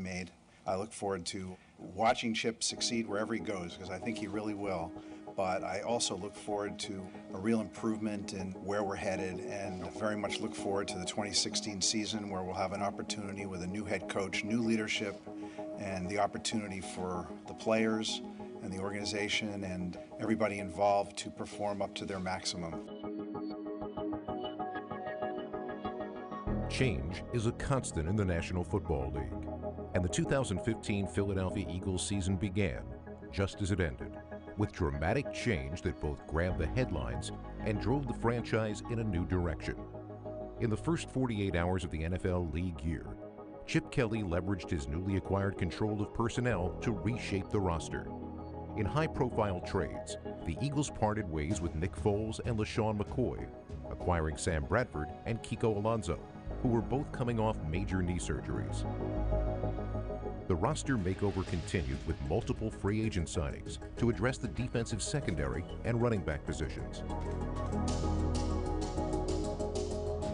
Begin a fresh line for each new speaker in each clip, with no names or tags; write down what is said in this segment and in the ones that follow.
made. I look forward to watching Chip succeed wherever he goes, because I think he really will. But I also look forward to a real improvement in where we're headed, and very much look forward to the 2016 season, where we'll have an opportunity with a new head coach, new leadership, and the opportunity for the players and the organization and everybody involved to perform up to their maximum.
Change is a constant in the National Football League, and the 2015 Philadelphia Eagles season began just as it ended, with dramatic change that both grabbed the headlines and drove the franchise in a new direction. In the first 48 hours of the NFL league year, Chip Kelly leveraged his newly acquired control of personnel to reshape the roster. In high-profile trades, the Eagles parted ways with Nick Foles and LaShawn McCoy, acquiring Sam Bradford and Kiko Alonso, who were both coming off major knee surgeries. The roster makeover continued with multiple free agent signings to address the defensive secondary and running back positions.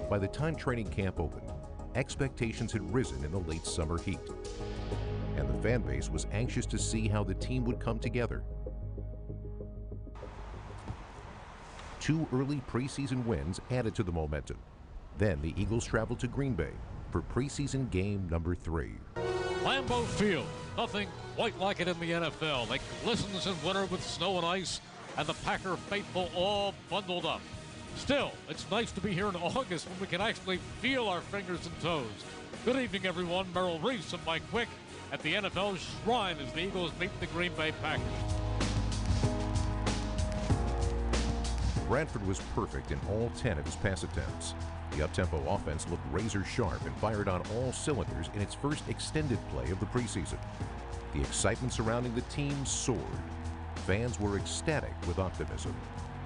By the time training camp opened, expectations had risen in the late summer heat, and the fan base was anxious to see how the team would come together. 2 early preseason wins added to the momentum. Then the Eagles traveled to Green Bay for preseason game number 3.
Lambeau Field, nothing quite like it in the NFL. It glistens in winter with snow and ice, and the Packer faithful all bundled up. Still, it's nice to be here in August when we can actually feel our fingers and toes. Good evening, everyone. Merrill Reese and Mike Quick at the NFL's Shrine as the Eagles meet the Green Bay Packers.
Bradford was perfect in all 10 of his pass attempts. The up-tempo offense looked razor-sharp and fired on all cylinders in its first extended play of the preseason. The excitement surrounding the team soared. Fans were ecstatic with optimism.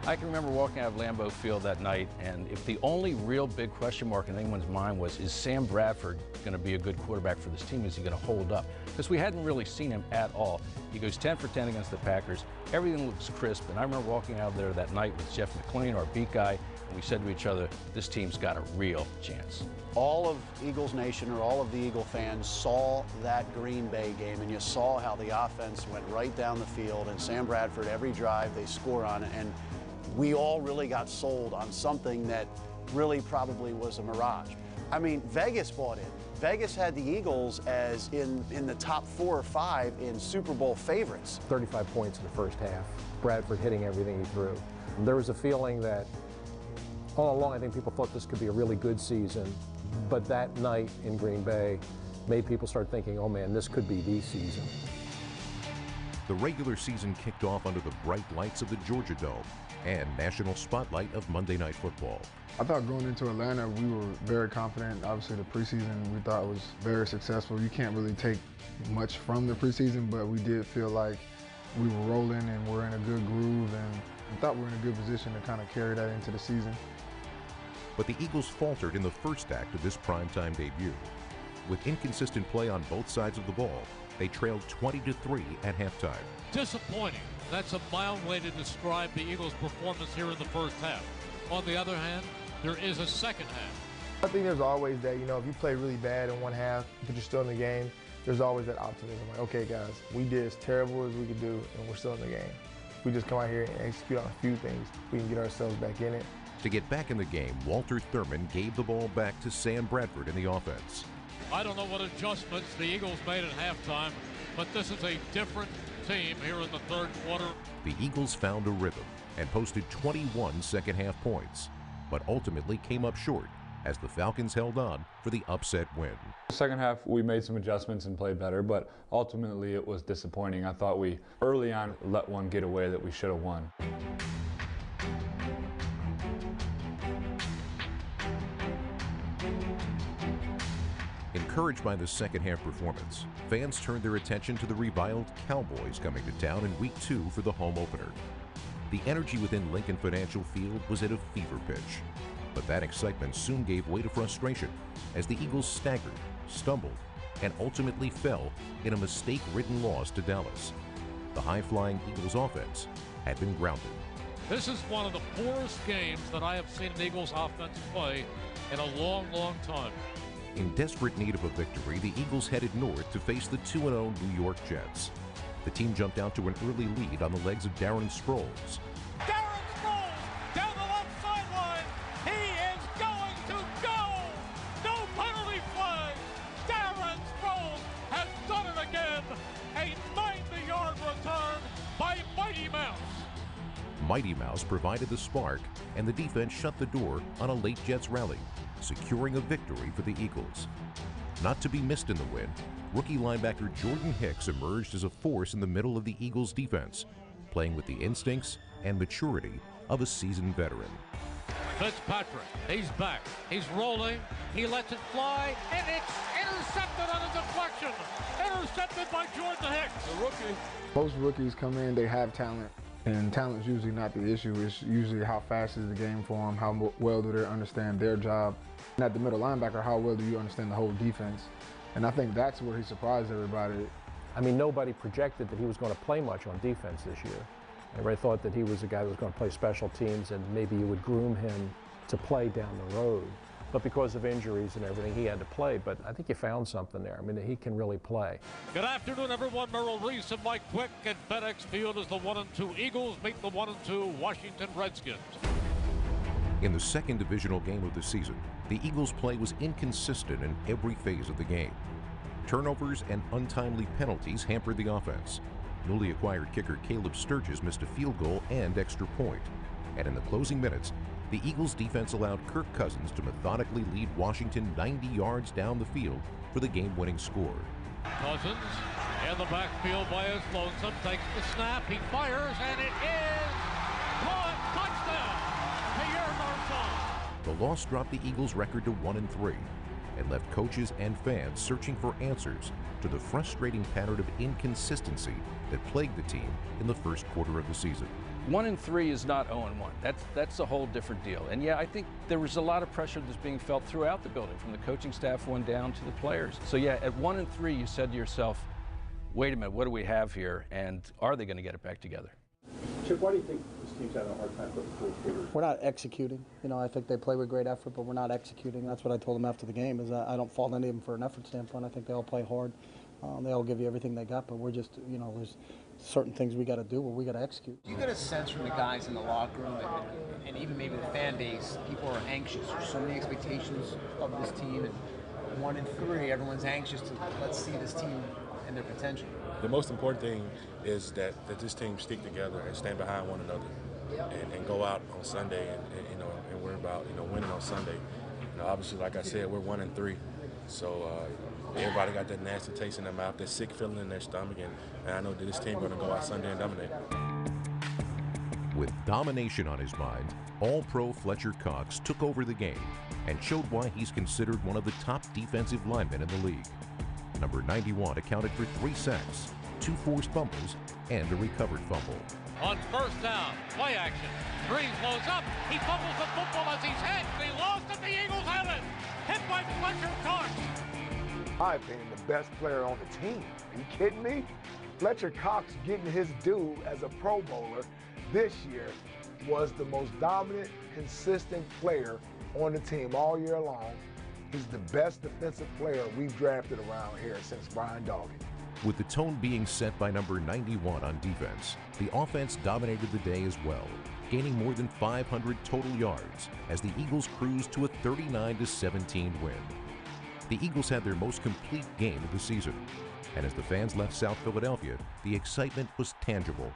I can remember walking out of Lambeau Field that night, and if the only real big question mark in anyone's mind was, is Sam Bradford going to be a good quarterback for this team? Is he going to hold up? Because we hadn't really seen him at all. He goes 10 for 10 against the Packers. Everything looks crisp, and I remember walking out there that night with Jeff McLean, our beat guy, and we said to each other, this team's got a real chance.
All of Eagles Nation, or all of the Eagle fans, saw that Green Bay game, and you saw how the offense went right down the field, and Sam Bradford, every drive they score on it, and we all really got sold on something that really probably was a mirage. I mean, Vegas bought in. Vegas had the Eagles as in the top 4 or 5 in Super Bowl favorites.
35 points in the first half. Bradford hitting everything he threw. There was a feeling that all along I think people thought this could be a really good season, but that night in Green Bay made people start thinking, oh man, this could be the season.
The regular season kicked off under the bright lights of the Georgia Dome and national spotlight of Monday Night Football.
I thought going into Atlanta, we were very confident. Obviously, the preseason we thought was very successful. You can't really take much from the preseason, but we did feel like we were rolling and we're in a good groove, and we thought we were in a good position to kind of carry that into the season.
But the Eagles faltered in the first act of this primetime debut. With inconsistent play on both sides of the ball, they trailed 20-3 at halftime.
Disappointing. That's a mild way to describe the Eagles' performance here in the first half. On the other hand, there is a second half.
I think there's always that, you know, if you play really bad in one half, but you're still in the game, there's always that optimism. Like, okay, guys, we did as terrible as we could do, and we're still in the game. If we just come out here and execute on a few things, we can get ourselves back in it.
To get back in the game, Walter Thurman gave the ball back to Sam Bradford in the offense.
I don't know what adjustments the Eagles made at halftime, but this is a different team here in the third quarter.
The Eagles found a rhythm and posted 21 second-half points, but ultimately came up short as the Falcons held on for the upset win.
Second half, we made some adjustments and played better, but ultimately it was disappointing. I thought we early on let one get away that we should have won.
Encouraged by the second-half performance, fans turned their attention to the reviled Cowboys coming to town in Week 2 for the home opener. The energy within Lincoln Financial Field was at a fever pitch, but that excitement soon gave way to frustration as the Eagles staggered, stumbled, and ultimately fell in a mistake-ridden loss to Dallas. The high-flying Eagles offense had been grounded.
This is one of the poorest games that I have seen an Eagles offense play in a long, long time.
In desperate need of a victory, the Eagles headed north to face the 2-0 New York Jets. The team jumped out to an early lead on the legs of Darren Sproles.
Darren Sproles down the left sideline. He is going to go. No penalty flag. Darren Sproles has done it again. A 90-yard return by Mighty Mouse.
Mighty Mouse provided the spark, and the defense shut the door on a late Jets rally, securing a victory for the Eagles. Not to be missed in the win, rookie linebacker Jordan Hicks emerged as a force in the middle of the Eagles' defense, playing with the instincts and maturity of a seasoned veteran.
Fitzpatrick, he's back, he's rolling, he lets it fly, and it's intercepted on a deflection. Intercepted by Jordan Hicks. The rookie.
Most rookies come in, they have talent, and talent's usually not the issue. It's usually how fast is the game for them, how well do they understand their job. And at the middle linebacker, how well do you understand the whole defense? And I think that's where he surprised everybody.
I mean, nobody projected that he was going to play much on defense this year. Everybody thought that he was a guy that was going to play special teams and maybe you would groom him to play down the road. But because of injuries and everything, he had to play. But I think you found something there. I mean, he can really play.
Good afternoon, everyone. Merrill Reese and Mike Quick at FedEx Field as the 1-2 Eagles meet the 1-2 Washington Redskins.
In the second divisional game of the season, the Eagles' play was inconsistent in every phase of the game. Turnovers and untimely penalties hampered the offense. Newly acquired kicker Caleb Sturgis missed a field goal and extra point. And in the closing minutes, the Eagles' defense allowed Kirk Cousins to methodically lead Washington 90 yards down the field for the game-winning score.
Cousins in the backfield by his lonesome, takes the snap, he fires, and it is caught. Touchdown, Pierre Garçon.
The loss dropped the Eagles' record to 1-3 and left coaches and fans searching for answers to the frustrating pattern of inconsistency that plagued the team in the first quarter of the season.
1-3 is not 0-1. That's a whole different deal. And yeah, I think there was a lot of pressure that's being felt throughout the building, from the coaching staff on down to the players. So yeah, at 1-3, you said to yourself, wait a minute, what do we have here? And are they going to get it back together?
Chip, why do you think this team's having a hard time putting full quarters?
We're not executing. You know, I think they play with great effort, but we're not executing. That's what I told them after the game, is I don't fault any of them for an effort standpoint. I think they all play hard. They all give you everything they got, but we're just, you know, there's certain things we got to do, but we got to execute.
Do you get a sense from the guys in the locker room and even maybe the fan base, people are anxious? There's so many expectations of this team, and 1-3, everyone's anxious to let's see this team and their potential.
The most important thing is that this team stick together and stand behind one another, and go out on Sunday and worry about winning on Sunday. You know, obviously, like I said, we're 1-3, so everybody got that nasty taste in their mouth, that sick feeling in their stomach, and I know that this team going to go out Sunday and dominate.
With domination on his mind, All-Pro Fletcher Cox took over the game and showed why he's considered one of the top defensive linemen in the league. Number 91 accounted for 3 sacks, 2 forced fumbles, and a recovered fumble.
On first down, play action. Green blows up. He fumbles the football as he's hit. They lost it. The Eagles have it. Hit by Fletcher Cox.
My opinion, the best player on the team. Are you kidding me? Fletcher Cox getting his due as a Pro Bowler this year was the most dominant, consistent player on the team all year long. He's the best defensive player we've drafted around here since Brian Dawkins.
With the tone being set by number 91 on defense, the offense dominated the day as well, gaining more than 500 total yards as the Eagles cruised to a 39-17 win. The Eagles had their most complete game of the season, and as the fans left South Philadelphia, the excitement was tangible,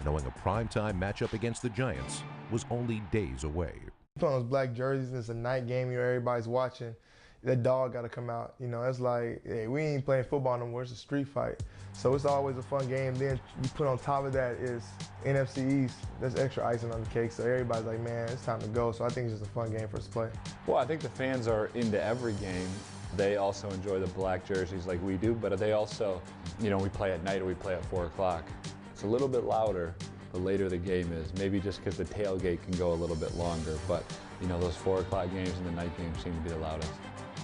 knowing a primetime matchup against the Giants was only days away.
Put on those black jerseys, and it's a night game, you know, everybody's watching. That dog got to come out. You know, it's like, hey, we ain't playing football no more. It's a street fight. So it's always a fun game. Then you put on top of that is NFC East. There's extra icing on the cake. So everybody's like, man, it's time to go. So I think it's just a fun game for us to play.
Well, I think the fans are into every game. They also enjoy the black jerseys like we do, but they also, you know, we play at night or we play at 4 o'clock. It's a little bit louder the later the game is, maybe just because the tailgate can go a little bit longer, but, you know, those 4 o'clock games and the night games seem to be the loudest.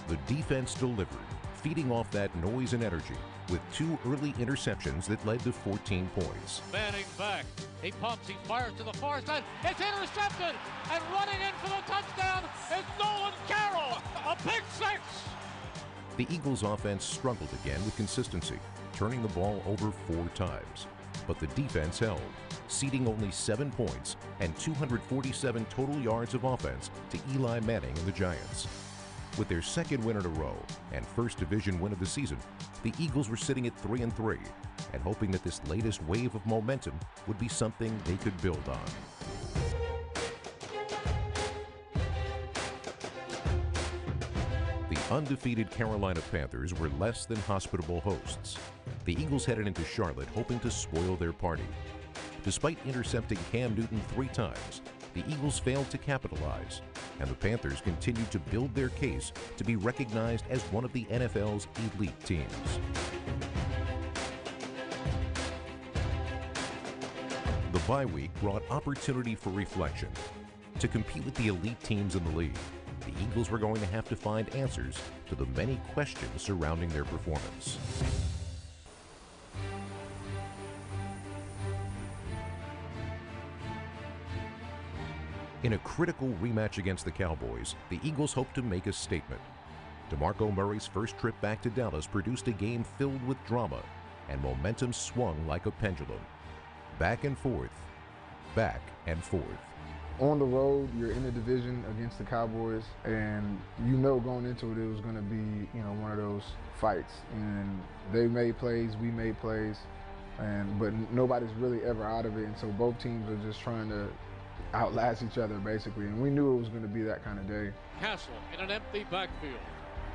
The defense delivered, feeding off that noise and energy with 2 early interceptions that led to 14 points.
Manning back. He pumps, he fires to the far side. It's intercepted, and running in for the touchdown is Nolan Carroll. A pick 6.
The Eagles' offense struggled again with consistency, turning the ball over 4 times. But the defense held, ceding only 7 points and 247 total yards of offense to Eli Manning and the Giants. With their second win in a row and first division win of the season, the Eagles were sitting at 3-3 and hoping that this latest wave of momentum would be something they could build on. The undefeated Carolina Panthers were less than hospitable hosts. The Eagles headed into Charlotte hoping to spoil their party. Despite intercepting Cam Newton 3 times, the Eagles failed to capitalize, and the Panthers continued to build their case to be recognized as one of the NFL's elite teams. The bye week brought opportunity for reflection. To compete with the elite teams in the league, the Eagles were going to have to find answers to the many questions surrounding their performance. In a critical rematch against the Cowboys, the Eagles hoped to make a statement. DeMarco Murray's first trip back to Dallas produced a game filled with drama, and momentum swung like a pendulum. Back and forth, back and forth.
On the road, you're in the division against the Cowboys, and you know going into it, it was going to be, one of those fights. And they made plays, we made plays, but nobody's really ever out of it. And so both teams are just trying to outlast each other, basically. And we knew it was going to be that kind of day.
Castle in an empty backfield.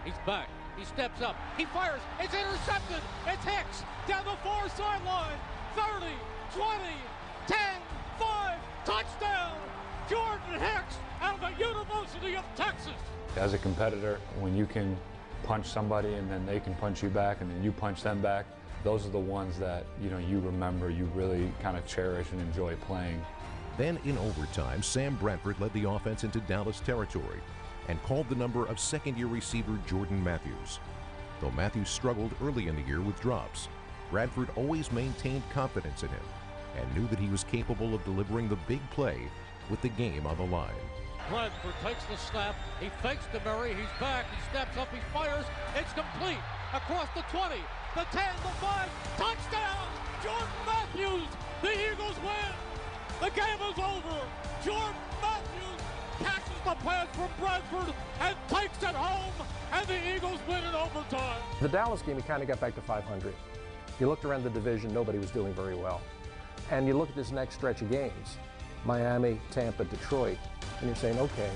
He's back. He steps up. He fires. It's intercepted. It's Hicks down the far sideline. 30, 20, 10, 5, touchdown. Jordan Hicks out of the University of Texas.
As a competitor, when you can punch somebody and then they can punch you back and then you punch them back, those are the ones that you remember, you really kind of cherish and enjoy playing.
Then in overtime, Sam Bradford led the offense into Dallas territory and called the number of second-year receiver Jordan Matthews. Though Matthews struggled early in the year with drops, Bradford always maintained confidence in him and knew that he was capable of delivering the big play with the game on the line.
Bradford takes the snap. He fakes to Murray. He's back. He steps up. He fires. It's complete. Across the 20, the 10, the 5. Touchdown! Jordan Matthews. The Eagles win. The game is over. Jordan Matthews catches the pass from Bradford and takes it home. And the Eagles win in overtime.
The Dallas game, he kind of got back to 500. You looked around the division, nobody was doing very well. And you look at this next stretch of games. Miami, Tampa, Detroit, and you're saying, okay,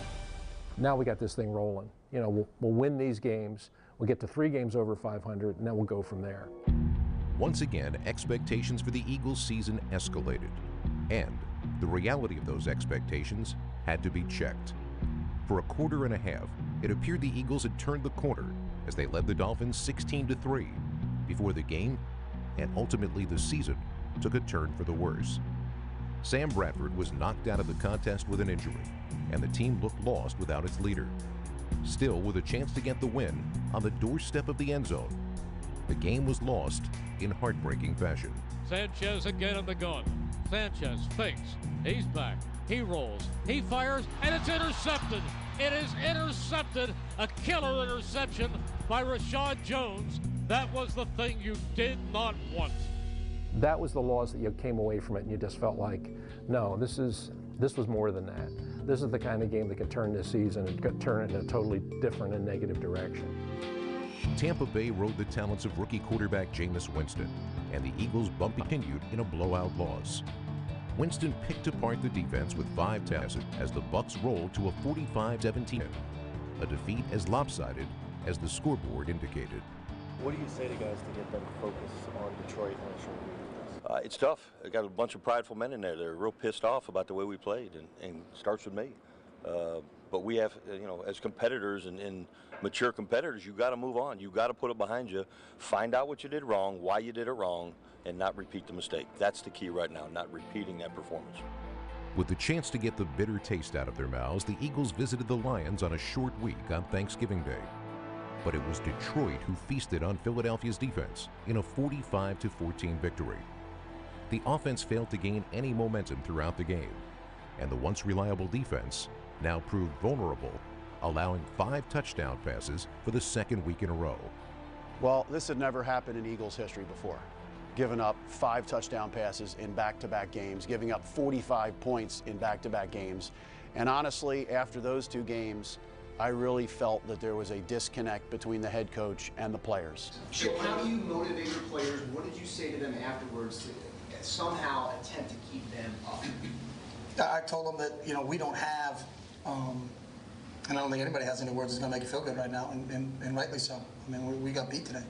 now we got this thing rolling. We'll win these games, we'll get to 3 games over 500, and then we'll go from there.
Once again, expectations for the Eagles season escalated, and the reality of those expectations had to be checked. For a quarter and a half, it appeared the Eagles had turned the corner as they led the Dolphins 16-3 before the game, and ultimately the season, took a turn for the worse. Sam Bradford was knocked out of the contest with an injury, and the team looked lost without its leader. Still, with a chance to get the win on the doorstep of the end zone, the game was lost in heartbreaking fashion.
Sanchez again in the gun. Sanchez fakes. He's back. He rolls. He fires, and it's intercepted. It is intercepted. A killer interception by Rashad Jones. That was the thing you did not want.
That was the loss that you came away from it and you just felt like, no, this was more than that. This is the kind of game that could turn this season and could turn it in a totally different and negative direction.
Tampa Bay rode the talents of rookie quarterback Jameis Winston, and the Eagles' bump continued in a blowout loss. Winston picked apart the defense with 5 tackles as the Bucs rolled to a 45-17, a defeat as lopsided as the scoreboard indicated.
What do you say to guys to get them focused on Detroit on a short week?
It's tough. I got a bunch of prideful men in there. They're real pissed off about the way we played, and it starts with me. But we have, as competitors and mature competitors, you got to move on. You got to put it behind you, find out what you did wrong, why you did it wrong, and not repeat the mistake. That's the key right now, not repeating that performance.
With the chance to get the bitter taste out of their mouths, the Eagles visited the Lions on a short week on Thanksgiving Day. But it was Detroit who feasted on Philadelphia's defense in a 45-14 victory. The offense failed to gain any momentum throughout the game, and the once reliable defense now proved vulnerable allowing 5 touchdown passes for the second week in a row.
Well, this had never happened in Eagles history before. Giving up 5 touchdown passes in back-to-back games, giving up 45 points in back-to-back games. And honestly, after those 2 games, I really felt that there was a disconnect between the head coach and the players.
Chip, how do you motivate your players? What did you say to them afterwards to somehow attempt to keep them up?
I told them that, you know, we don't have, and I don't think anybody has any words that's going to make you feel good right now, and rightly so. I mean, we got beat today.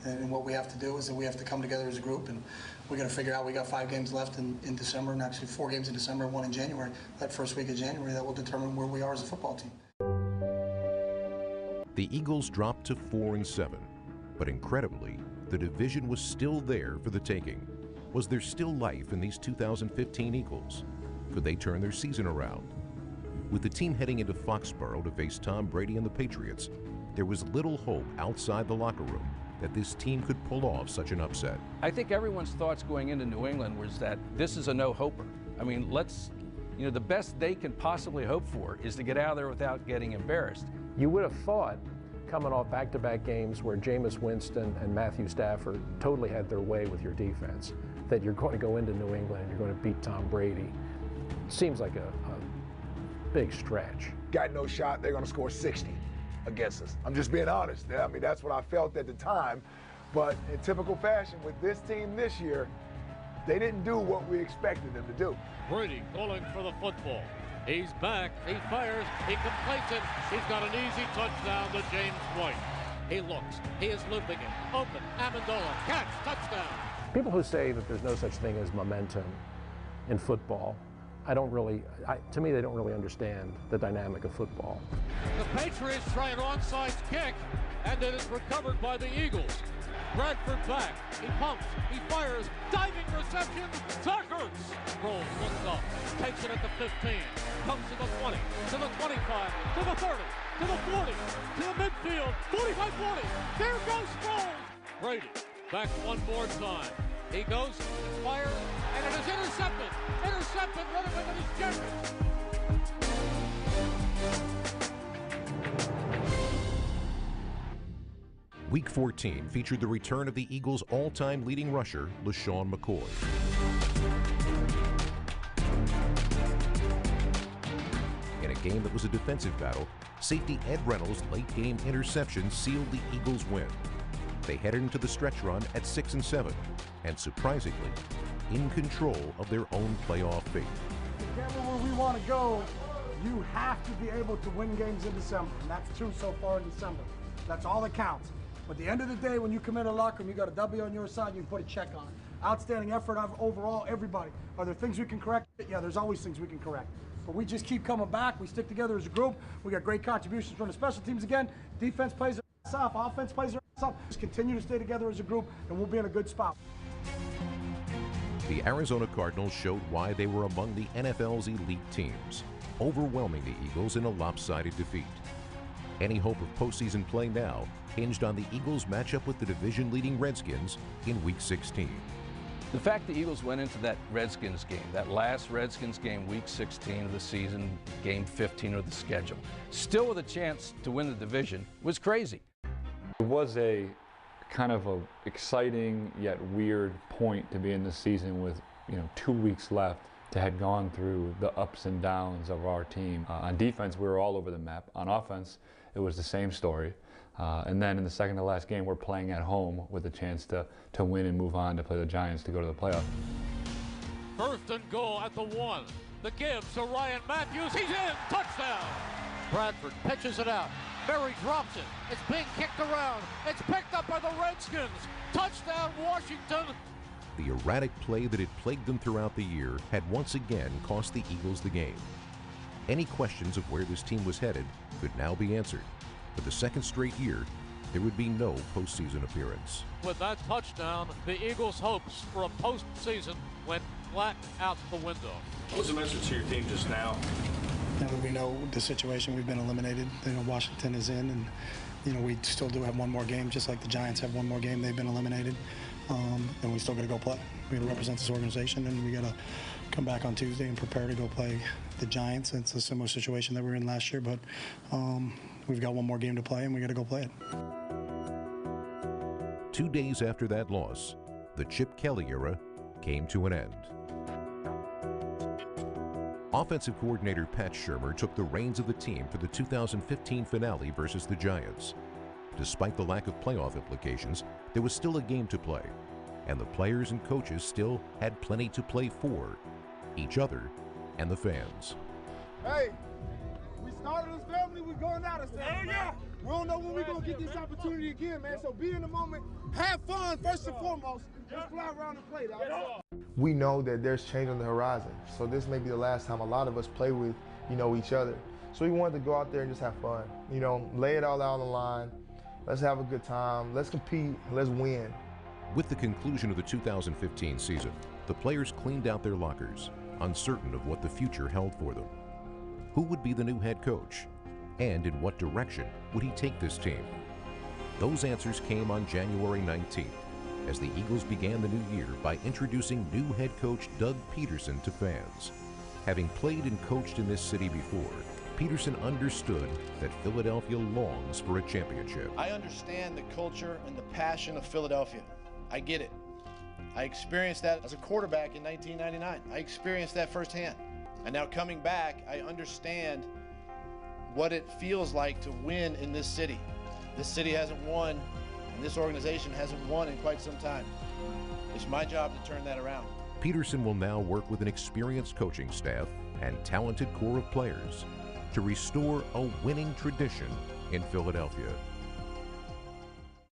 And what we have to do is that we have to come together as a group, and we got to figure out, we got 5 games left in December, and actually 4 games in December and 1 in January. That first week of January, that will determine where we are as a football team.
The Eagles dropped to 4-7, but incredibly, the division was still there for the taking. Was there still life in these 2015 Eagles? Could they turn their season around? With the team heading into Foxborough to face Tom Brady and the Patriots, there was little hope outside the locker room that this team could pull off such an upset.
I think everyone's thoughts going into New England was that this is a no-hoper. I mean, the best they can possibly hope for is to get out of there without getting embarrassed.
You would have thought, coming off back-to-back games where Jameis Winston and Matthew Stafford totally had their way with your defense, that you're going to go into New England and you're going to beat Tom Brady. Seems like a big stretch.
Got no shot. They're going to score 60 against us. I'm just being honest. I mean, that's what I felt at the time. But in typical fashion with this team this year, they didn't do what we expected them to do.
Brady calling for the football. He's back, he fires, he completes it. He's got an easy touchdown to James White. He looks, he is looping it, open, Amendola, catch, touchdown.
People who say that there's no such thing as momentum in football, to me, they don't really understand the dynamic of football.
The Patriots try an onside kick, and it is recovered by the Eagles. Bradford back, he pumps, he fires, diving reception, Zuckers! Rolls, looks up, takes it at the 15, comes to the 20, to the 25, to the 30, to the 40, to the midfield, 45-40, there goes Sproles! Brady, back one more time. He goes, fires, and it is intercepted! Intercepted, running with his generous!
Week 14 featured the return of the Eagles' all-time leading rusher, LaShawn McCoy. In a game that was a defensive battle, safety Ed Reynolds' late-game interception sealed the Eagles' win. They headed into the stretch run at 6-7, and surprisingly, in control of their own playoff fate.
To get where we want to go, you have to be able to win games in December, and that's true so far in December. That's all that counts. But at the end of the day, when you come in a locker room, you got a W on your side, you can put a check on it. Outstanding effort overall, everybody. Are there things we can correct? Yeah, there's always things we can correct. But we just keep coming back. We stick together as a group. We got great contributions from the special teams again. Defense plays their ass off. Offense plays their ass off. Just continue to stay together as a group, and we'll be in a good spot.
The Arizona Cardinals showed why they were among the NFL's elite teams, overwhelming the Eagles in a lopsided defeat. Any hope of postseason play now hinged on the Eagles' matchup with the division-leading Redskins in Week 16.
The fact the Eagles went into that Redskins game, that last Redskins game, Week 16 of the season, Game 15 of the schedule, still with a chance to win the division, was crazy.
It was a kind of a exciting yet weird point to be in the season with 2 weeks left to have gone through the ups and downs of our team. On defense, we were all over the map. On offense, it was the same story. And then in the second to last game, we're playing at home with a chance to win and move on to play the Giants to go to the playoff.
First and goal at the 1. The give to Ryan Matthews. He's in. Touchdown. Bradford pitches it out. Berry drops it. It's being kicked around. It's picked up by the Redskins. Touchdown, Washington.
The erratic play that had plagued them throughout the year had once again cost the Eagles the game. Any questions of where this team was headed could now be answered. For the second straight year, there would be no postseason appearance.
With that touchdown, the Eagles' hopes for a postseason went flat out the window.
What was the message to your team just now?
We know the situation. We've been eliminated. Washington is in, and we still do have one more game, just like the Giants have one more game. They've been eliminated. and we still got to go play. We got to represent this organization, and we got to come back on Tuesday and prepare to go play the Giants. It's a similar situation that we were in last year, but we've got one more game to play, and we got to go play it.
2 days after that loss, the Chip Kelly era came to an end. Offensive coordinator Pat Shurmur took the reins of the team for the 2015 finale versus the Giants. Despite the lack of playoff implications, there was still a game to play, and the players and coaches still had plenty to play for, each other and the fans.
Hey, we started as family, we're going out as family. Yeah. We don't know when we're going to get this opportunity again, man, so be in the moment, have fun first and foremost, just fly around and play, dog.
We know that there's change on the horizon, so this may be the last time a lot of us play with, each other. So we wanted to go out there and just have fun, lay it all out on the line. Let's have a good time, let's compete, let's win.
With the conclusion of the 2015 season, the players cleaned out their lockers, uncertain of what the future held for them. Who would be the new head coach? And in what direction would he take this team? Those answers came on January 19th, as the Eagles began the new year by introducing new head coach Doug Peterson to fans. Having played and coached in this city before, Peterson understood that Philadelphia longs for a championship.
I understand the culture and the passion of Philadelphia. I get it. I experienced that as a quarterback in 1999. I experienced that firsthand. And now coming back, I understand what it feels like to win in this city. This city hasn't won, and this organization hasn't won in quite some time. It's my job to turn that around.
Peterson will now work with an experienced coaching staff and talented core of players to restore a winning tradition in Philadelphia.